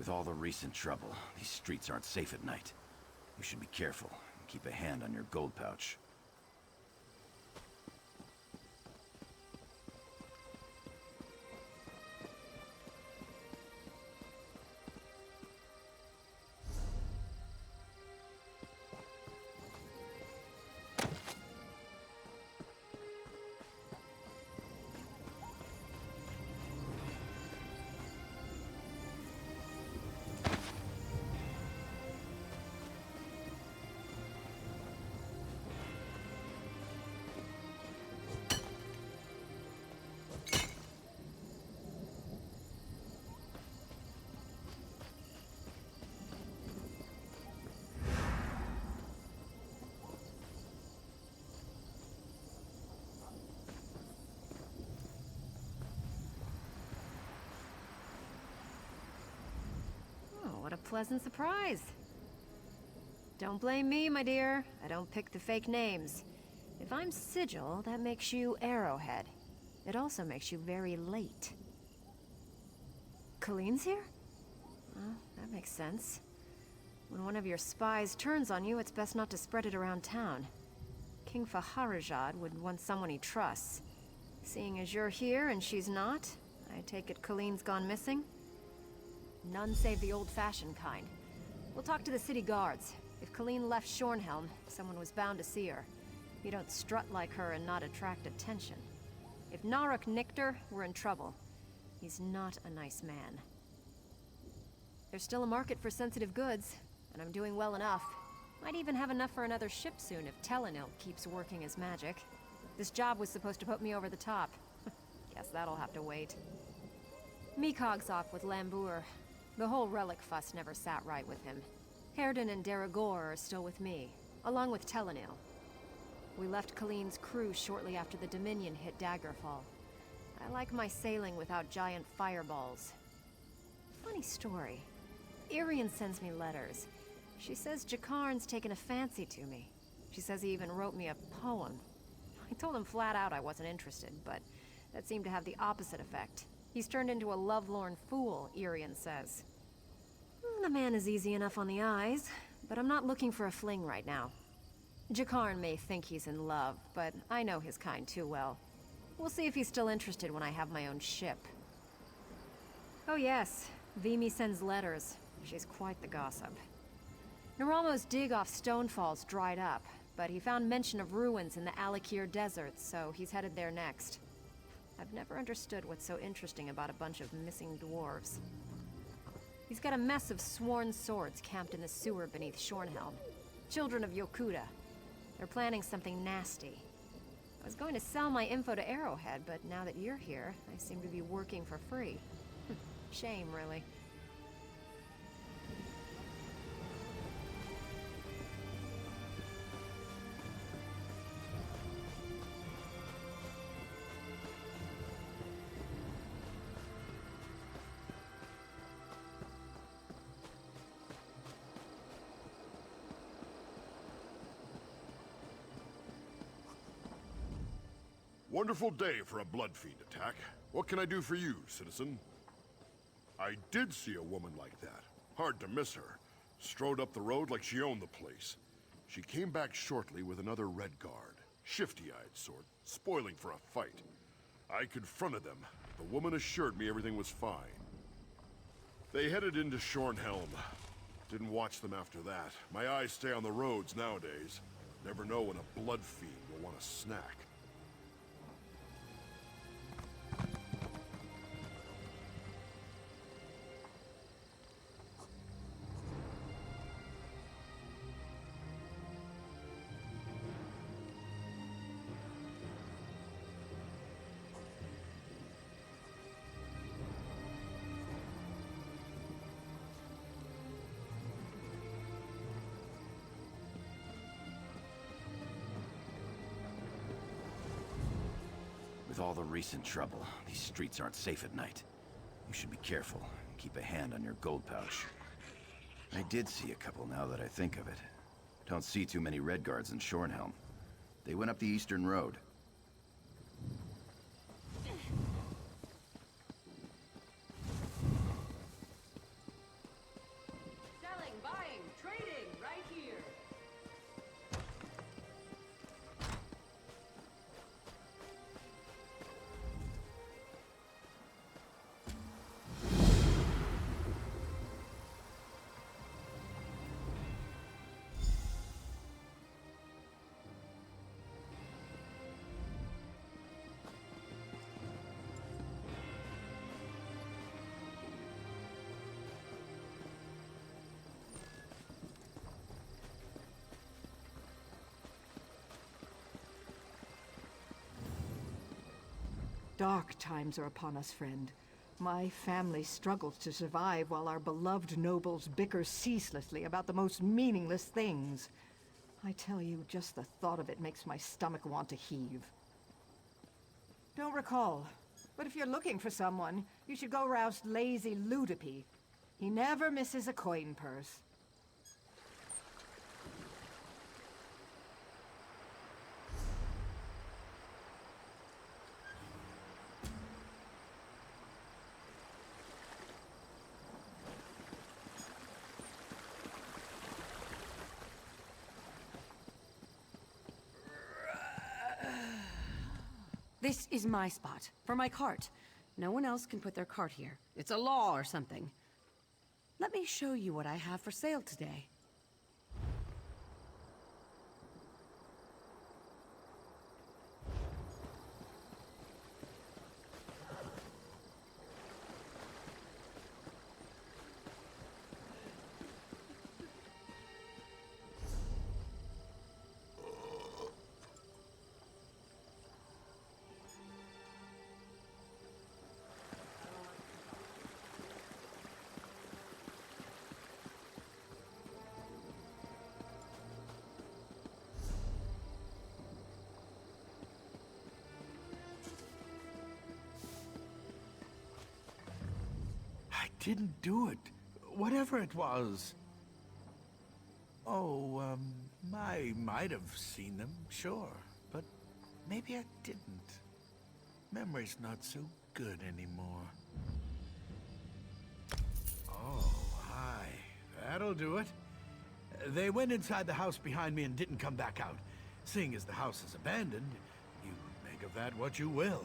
With all the recent trouble, these streets aren't safe at night. You should be careful and keep a hand on your gold pouch. What a pleasant surprise. Don't blame me, my dear. I don't pick the fake names. If I'm Sigil, that makes you Arrowhead. It also makes you very late. Colleen's here? Well, that makes sense. When one of your spies turns on you, it's best not to spread it around town. King Faharajad would want someone he trusts. Seeing as you're here and she's not, I take it Colleen's gone missing? None save the old-fashioned kind. We'll talk to the city guards. If Colleen left Shornhelm, someone was bound to see her. You don't strut like her and not attract attention. If Naruk nicked her, we're in trouble. He's not a nice man. There's still a market for sensitive goods, and I'm doing well enough. Might even have enough for another ship soon if Telenil keeps working his magic. This job was supposed to put me over the top. Guess that'll have to wait. Mikog's off with Lambour. The whole relic fuss never sat right with him. Herden and Deragor are still with me, along with Telenil. We left Colleen's crew shortly after the Dominion hit Daggerfall. I like my sailing without giant fireballs. Funny story. Irian sends me letters. She says Jakarn's taken a fancy to me. She says he even wrote me a poem. I told him flat out I wasn't interested, but that seemed to have the opposite effect. He's turned into a lovelorn fool, Irian says. The man is easy enough on the eyes, but I'm not looking for a fling right now. Jakarn may think he's in love, but I know his kind too well. We'll see if he's still interested when I have my own ship. Oh yes, Vimy sends letters. She's quite the gossip. Naramo's dig off Stonefall's dried up, but he found mention of ruins in the Alakir Desert, so he's headed there next. I've never understood what's so interesting about a bunch of missing dwarves. He's got a mess of sworn swords camped in the sewer beneath Shornhelm. Children of Yokuda. They're planning something nasty. I was going to sell my info to Arrowhead, but now that you're here, I seem to be working for free. Shame, really. Wonderful day for a blood fiend attack. What can I do for you, citizen? I did see a woman like that. Hard to miss her. Strode up the road like she owned the place. She came back shortly with another Red Guard. Shifty-eyed sort, spoiling for a fight. I confronted them. The woman assured me everything was fine. They headed into Shornhelm. Didn't watch them after that. My eyes stay on the roads nowadays. Never know when a blood fiend will want a snack. With all the recent trouble, these streets aren't safe at night. You should be careful and keep a hand on your gold pouch. I did see a couple now that I think of it. Don't see too many Red Guards in Shornhelm. They went up the Eastern Road. Dark times are upon us, friend. My family struggles to survive while our beloved nobles bicker ceaselessly about the most meaningless things. I tell you, just the thought of it makes my stomach want to heave. Don't recall, but if you're looking for someone, you should go roust lazy Ludopi. He never misses a coin purse. This is my spot, for my cart. No one else can put their cart here. It's a law or something. Let me show you what I have for sale today. I didn't do it. Whatever it was. Oh, I might have seen them, sure. But maybe I didn't. Memory's not so good anymore. Oh, hi. That'll do it. They went inside the house behind me and didn't come back out. Seeing as the house is abandoned, you make of that what you will.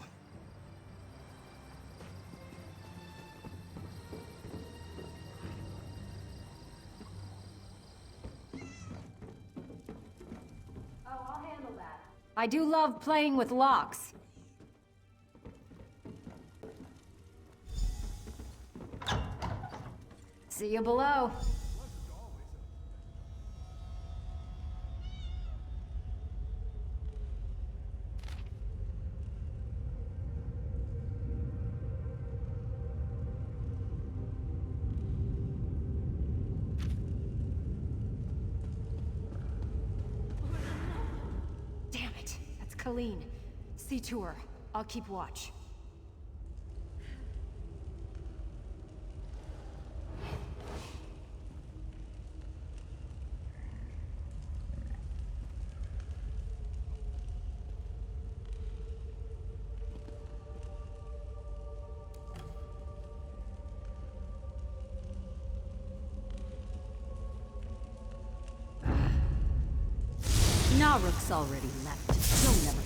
I do love playing with locks. See you below. Damn it, that's Colleen. See to her. I'll keep watch. Naruk's already left. He'll never...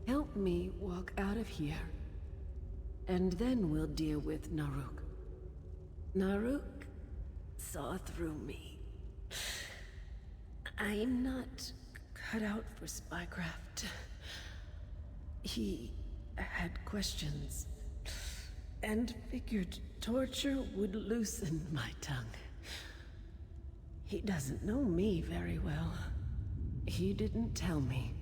Help me walk out of here. And then we'll deal with Naruk. Naruk saw through me. I'm not cut out for spycraft. He had questions. and figured torture would loosen my tongue. He doesn't know me very well. He didn't tell me.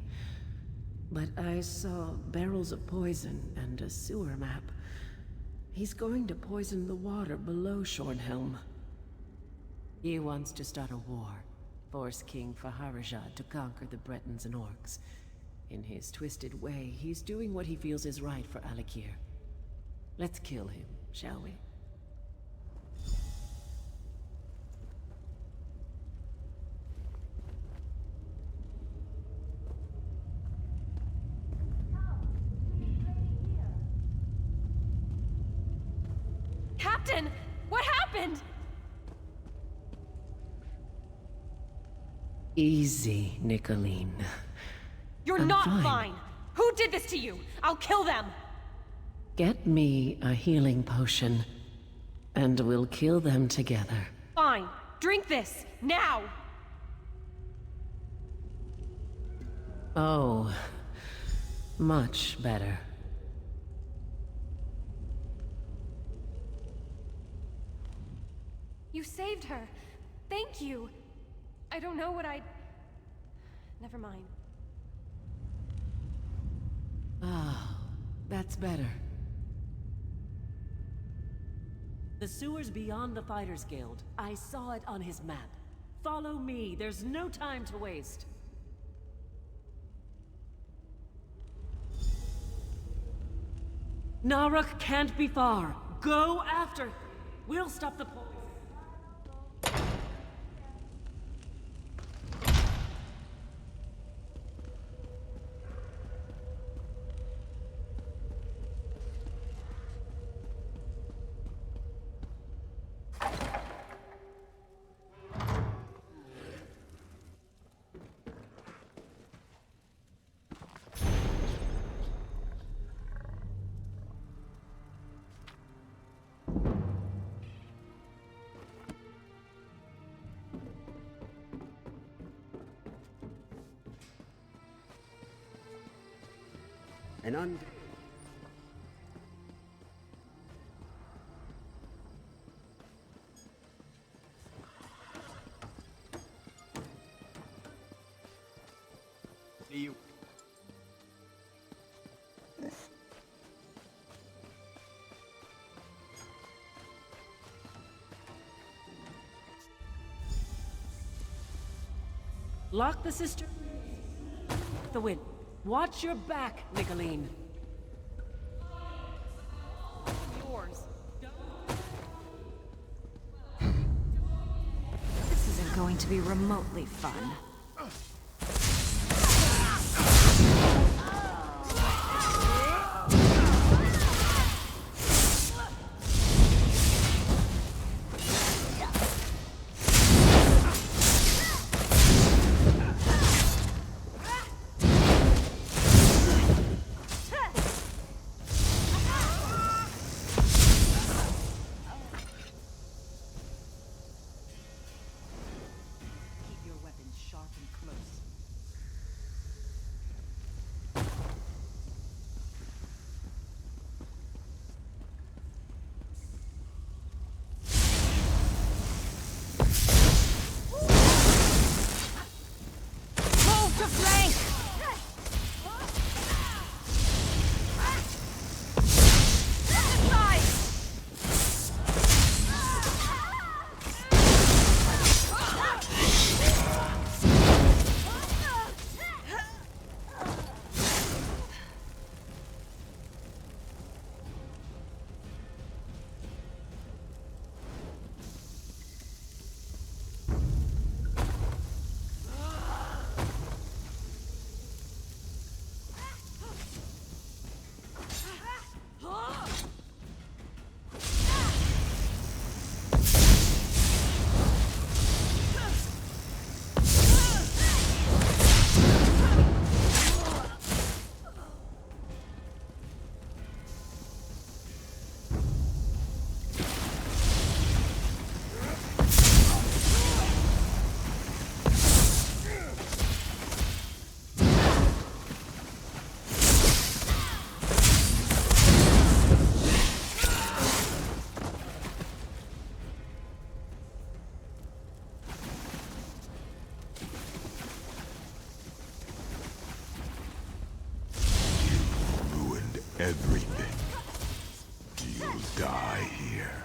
But I saw barrels of poison and a sewer map. He's going to poison the water below Shornhelm. He wants to start a war, force King Faharajad to conquer the Bretons and Orcs. In his twisted way, he's doing what he feels is right for Alikir. Let's kill him, shall we? Captain! What happened? Easy, Nicolene. You're I'm not fine. fine! Who did this to you? I'll kill them! Get me a healing potion, and we'll kill them together. Fine. Drink this, now! Oh, much better. You saved her. Thank you. I don't know what I'd... Never mind. Ah, that's better. The sewer's beyond the Fighters Guild. I saw it on his map. Follow me, there's no time to waste. Naruk can't be far. Go after. We'll stop the poison. An und... You... Lock the sister. The wind. Watch your back, Nicolene. Yours. This isn't going to be remotely fun. Keep your weapons sharp die here.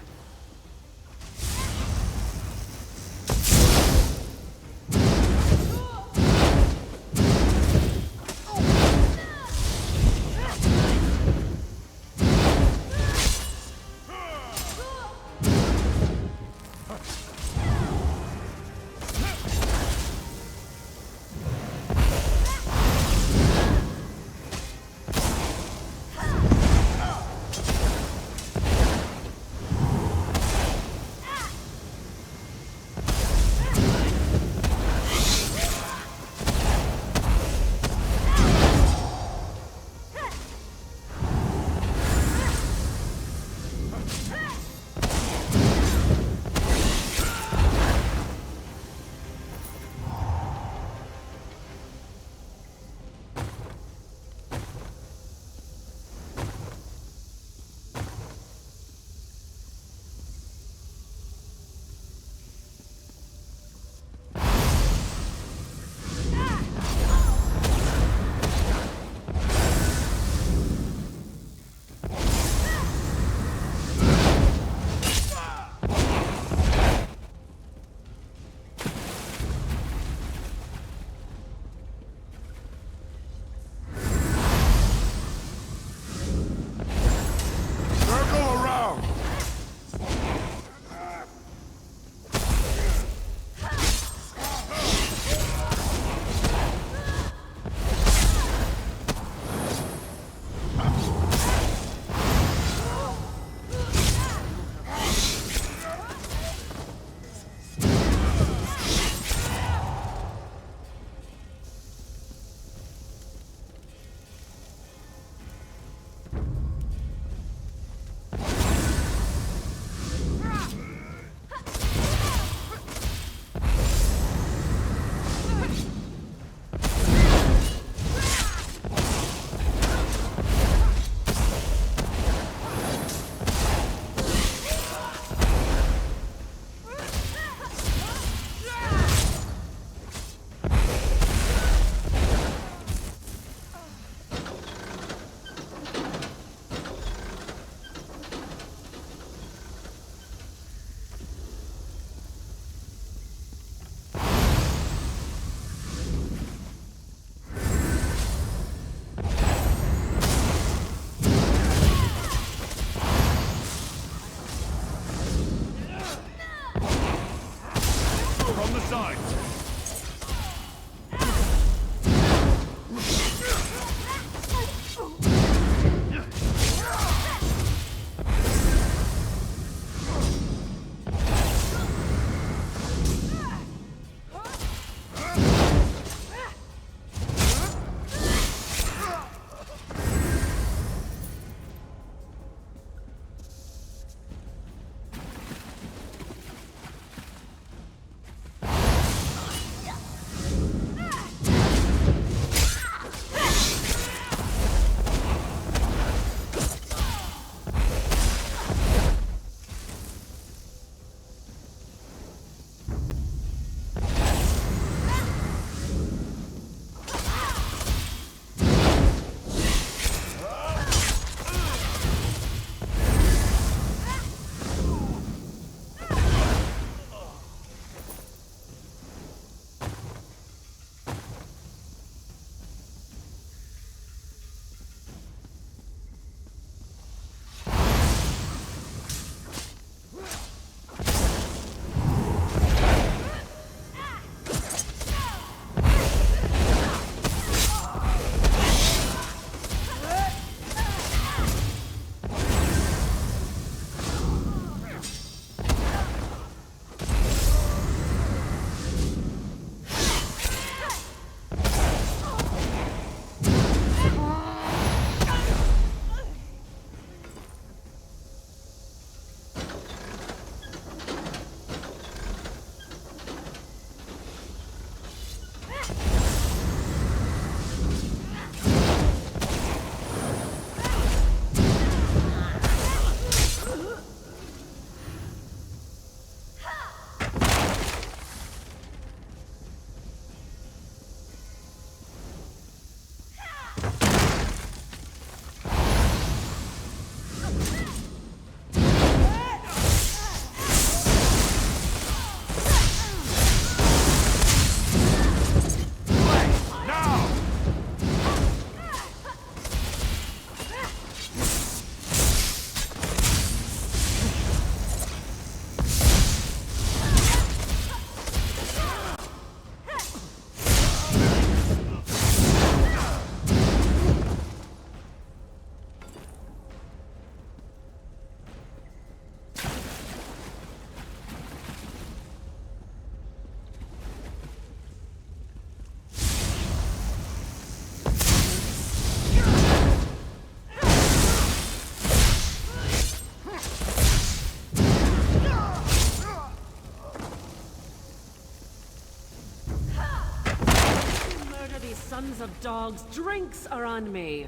sons of dogs, drinks are on me!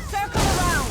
Circle around!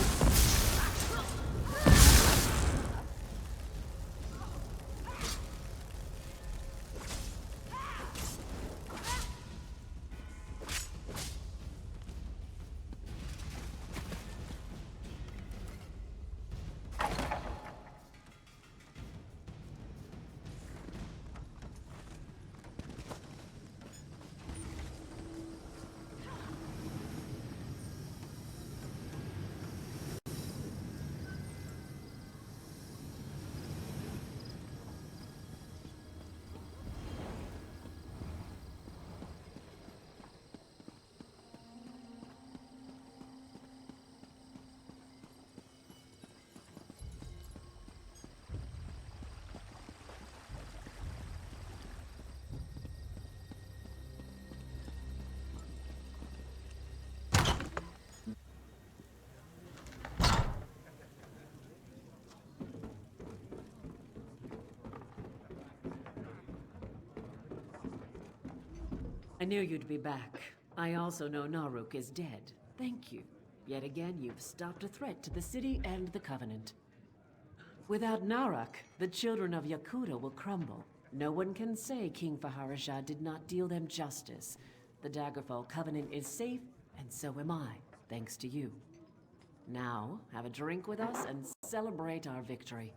I knew you'd be back. I also know Naruk is dead. Thank you. Yet again, you've stopped a threat to the city and the Covenant. Without Naruk, the children of Yakuta will crumble. No one can say King Faharajah did not deal them justice. The Daggerfall Covenant is safe, and so am I, thanks to you. Now, have a drink with us and celebrate our victory.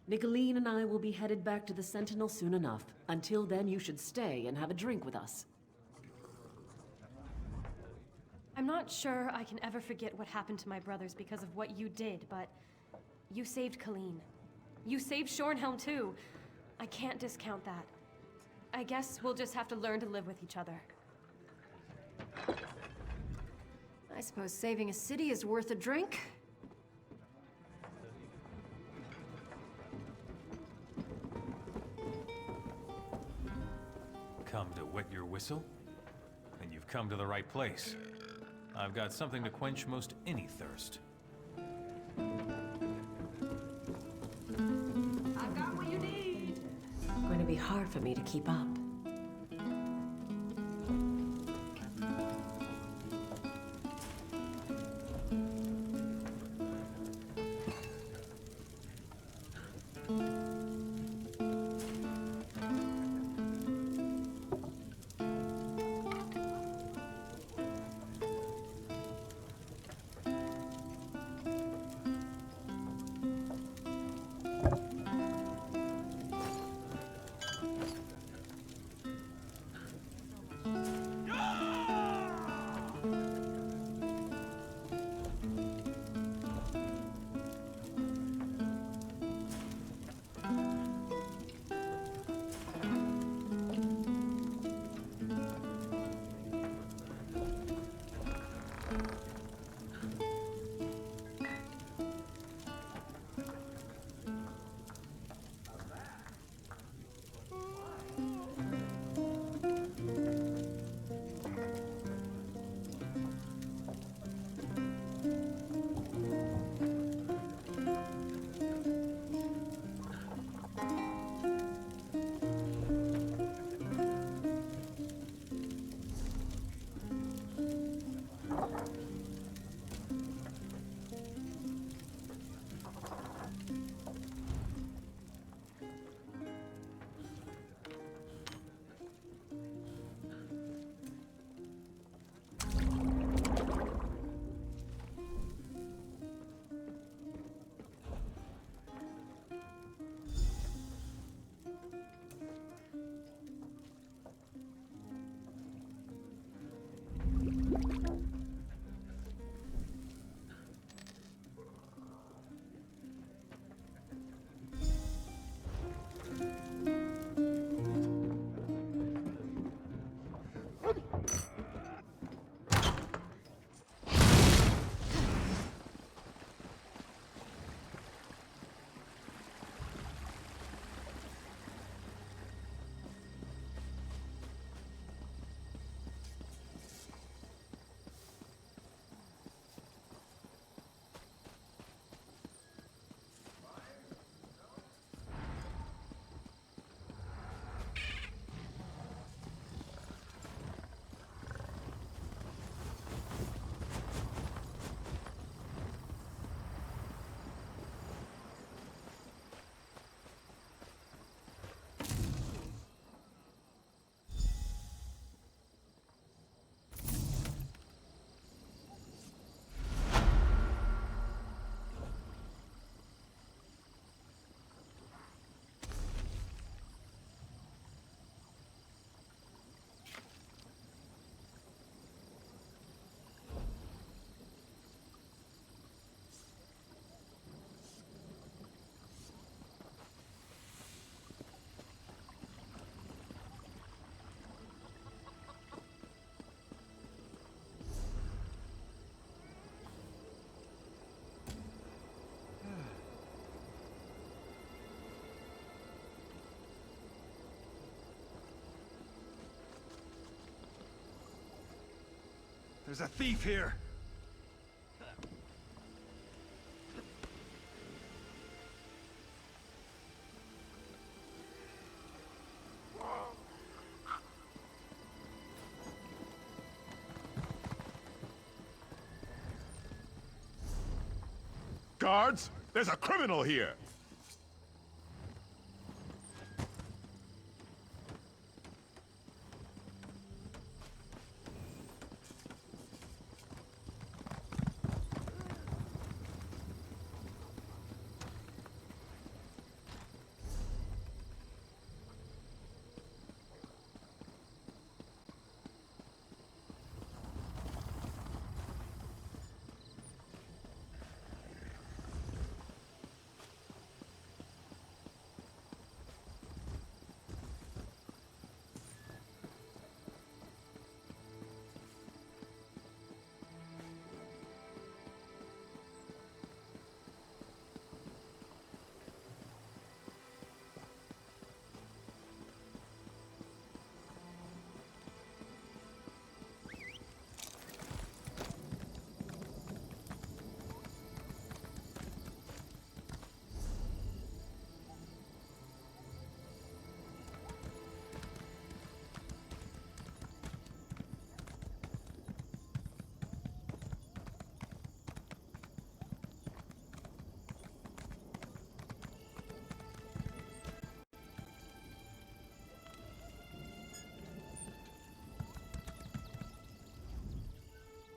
Nicolene and I will be headed back to the Sentinel soon enough. Until then, you should stay and have a drink with us. I'm not sure I can ever forget what happened to my brothers because of what you did, but you saved Colleen. You saved Shornhelm too. I can't discount that. I guess we'll just have to learn to live with each other. I suppose saving a city is worth a drink. Come to wet your whistle? And you've come to the right place. I've got something to quench most any thirst. I've got what you need! It's going to be hard for me to keep up. There's a thief here! Guards, there's a criminal here!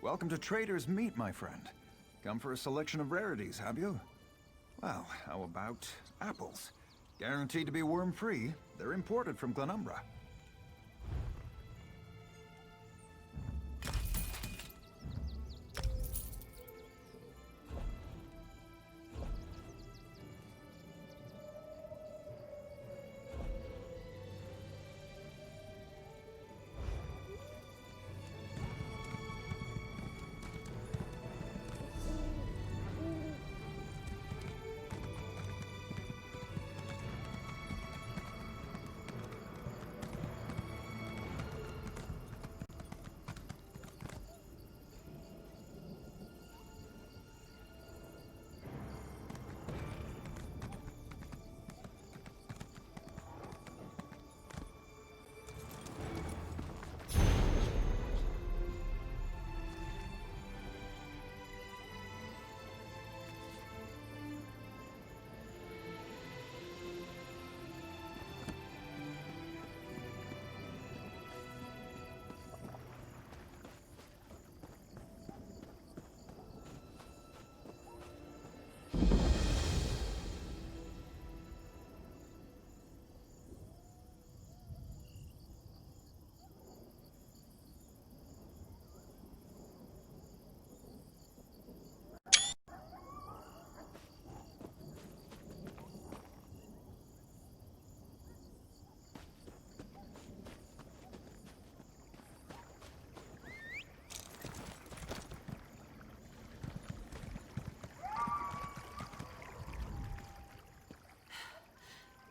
Welcome to Trader's Meat, my friend. Come for a selection of rarities, have you? Well, how about apples? Guaranteed to be worm-free. They're imported from Glenumbra.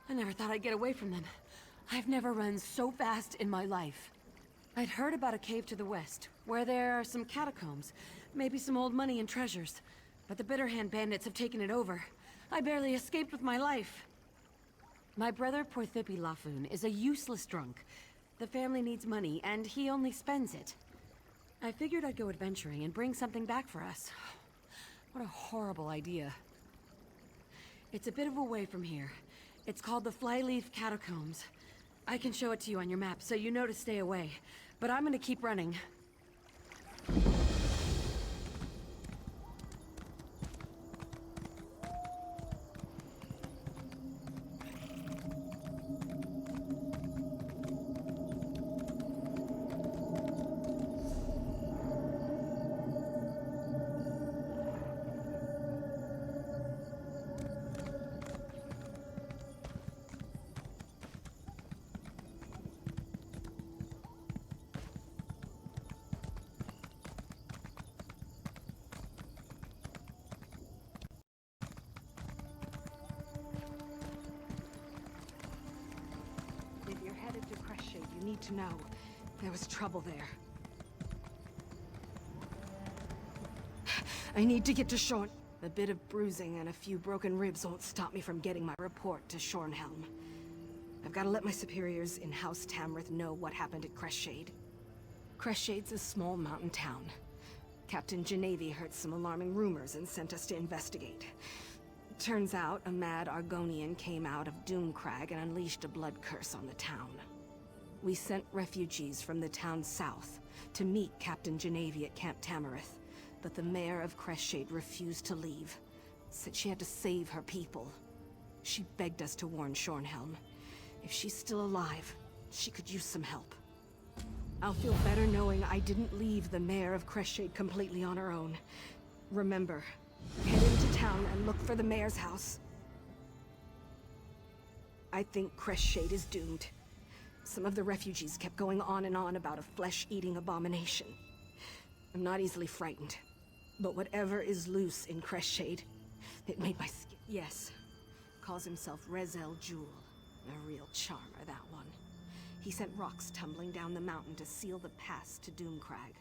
I never thought I'd get away from them. I've never run so fast in my life. I'd heard about a cave to the west, where there are some catacombs, maybe some old money and treasures. But the Bitterhand bandits have taken it over. I barely escaped with my life. My brother Porthipi Lafun is a useless drunk. The family needs money, and he only spends it. I figured I'd go adventuring and bring something back for us. What a horrible idea. It's a bit of a way from here. It's called the Flyleaf Catacombs. I can show it to you on your map, so you know to stay away. But I'm gonna keep running. You need to know. There was trouble there. I need to get to Shorn. A bit of bruising and a few broken ribs won't stop me from getting my report to Shornhelm. I've got to let my superiors in House Tamrith know what happened at Crestshade. Crestshades a small mountain town. Captain Genevieve heard some alarming rumors and sent us to investigate. Turns out, a mad Argonian came out of Doomcrag and unleashed a blood curse on the town. We sent refugees from the town south to meet Captain Genevieve at Camp Tamrith, but the mayor of Crestshade refused to leave. Said she had to save her people. She begged us to warn Shornhelm. If she's still alive, she could use some help. I'll feel better knowing I didn't leave the mayor of Crestshade completely on her own. Remember, head into town and look for the mayor's house. I think Crestshade is doomed. Some of the refugees kept going on and on about a flesh-eating abomination. I'm not easily frightened, but whatever is loose in Crestshade, it made my skin... Yes, calls himself Rezel Jewel. A real charmer, that one. He sent rocks tumbling down the mountain to seal the pass to Doomcrag,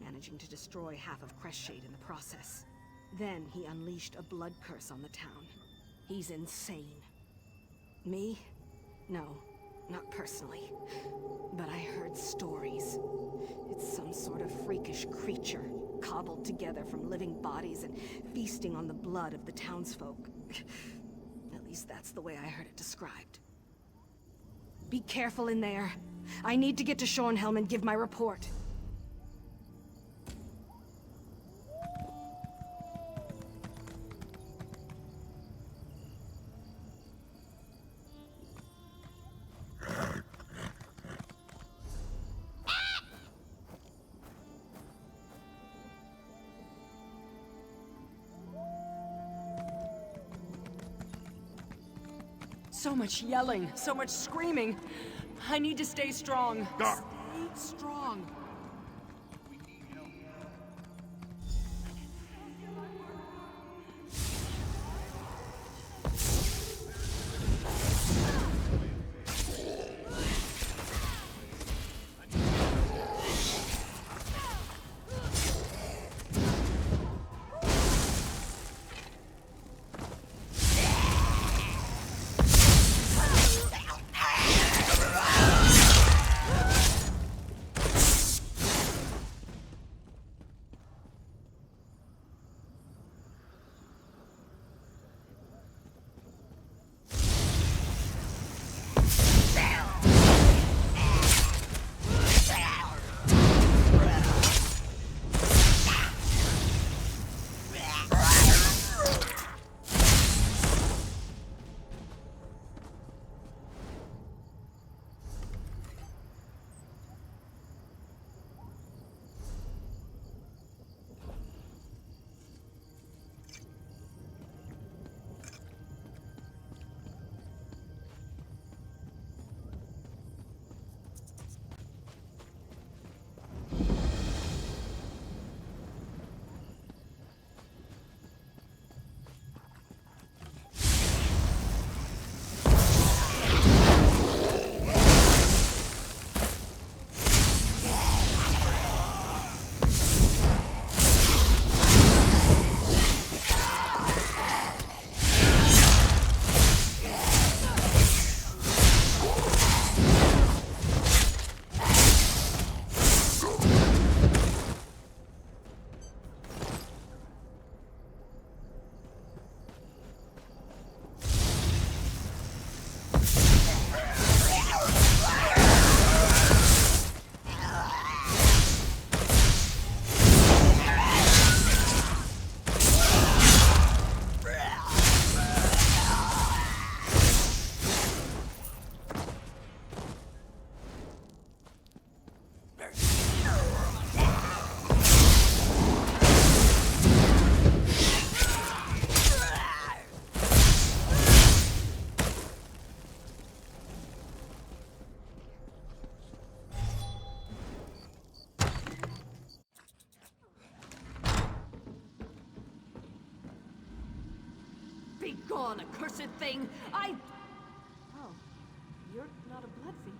managing to destroy half of Crestshade in the process. Then he unleashed a blood curse on the town. He's insane. Me? No, not personally. But I heard stories. It's some sort of freakish creature, cobbled together from living bodies and feasting on the blood of the townsfolk. At least that's the way I heard it described. Be careful in there. I need to get to Shornhelm and give my report. So much yelling, so much screaming. I need to stay strong. Doc! Stay strong. Be gone, accursed thing! Oh, you're not a blood fiend.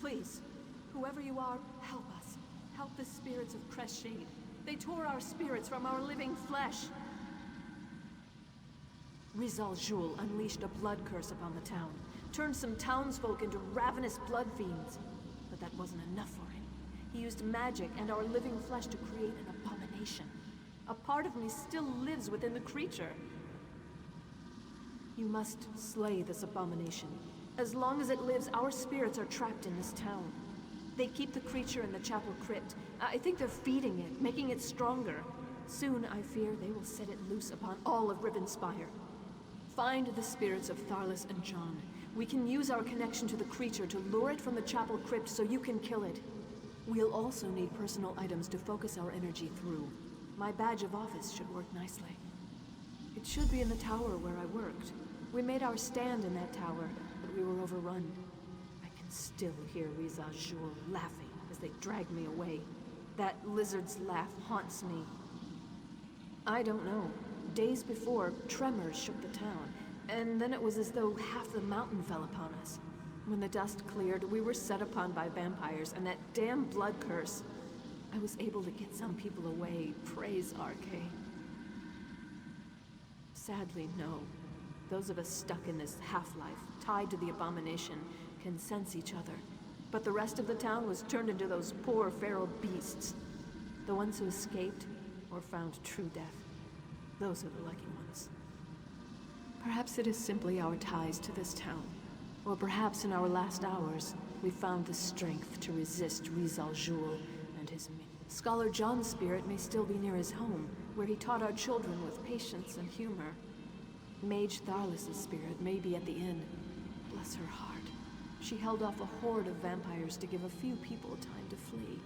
Please, whoever you are, help us. Help the spirits of Crestshade. They tore our spirits from our living flesh. Rizal Jul unleashed a blood curse upon the town, turned some townsfolk into ravenous blood fiends. But that wasn't enough for him. He used magic and our living flesh to create an abomination. A part of me still lives within the creature. You must slay this abomination. As long as it lives, our spirits are trapped in this town. They keep the creature in the chapel crypt. I think they're feeding it, making it stronger. Soon, I fear, they will set it loose upon all of Rivenspire. Find the spirits of Tharlas and John. We can use our connection to the creature to lure it from the chapel crypt so you can kill it. We'll also need personal items to focus our energy through. My badge of office should work nicely. It should be in the tower where I worked. We made our stand in that tower, but we were overrun. I can still hear Riza Jul laughing as they drag me away. That lizard's laugh haunts me. I don't know. Days before, tremors shook the town, and then it was as though half the mountain fell upon us. When the dust cleared, we were set upon by vampires and that damn blood curse. I was able to get some people away, praise Arcane. Sadly, no. Those of us stuck in this half-life, tied to the abomination, can sense each other. But the rest of the town was turned into those poor feral beasts. The ones who escaped, or found true death. Those are the lucky ones. Perhaps it is simply our ties to this town. Or perhaps in our last hours, we found the strength to resist Rizal Jul and his minions. Scholar John's spirit may still be near his home, where he taught our children with patience and humor. Mage Tharlas' spirit may be at the inn. Bless her heart. She held off a horde of vampires to give a few people time to flee.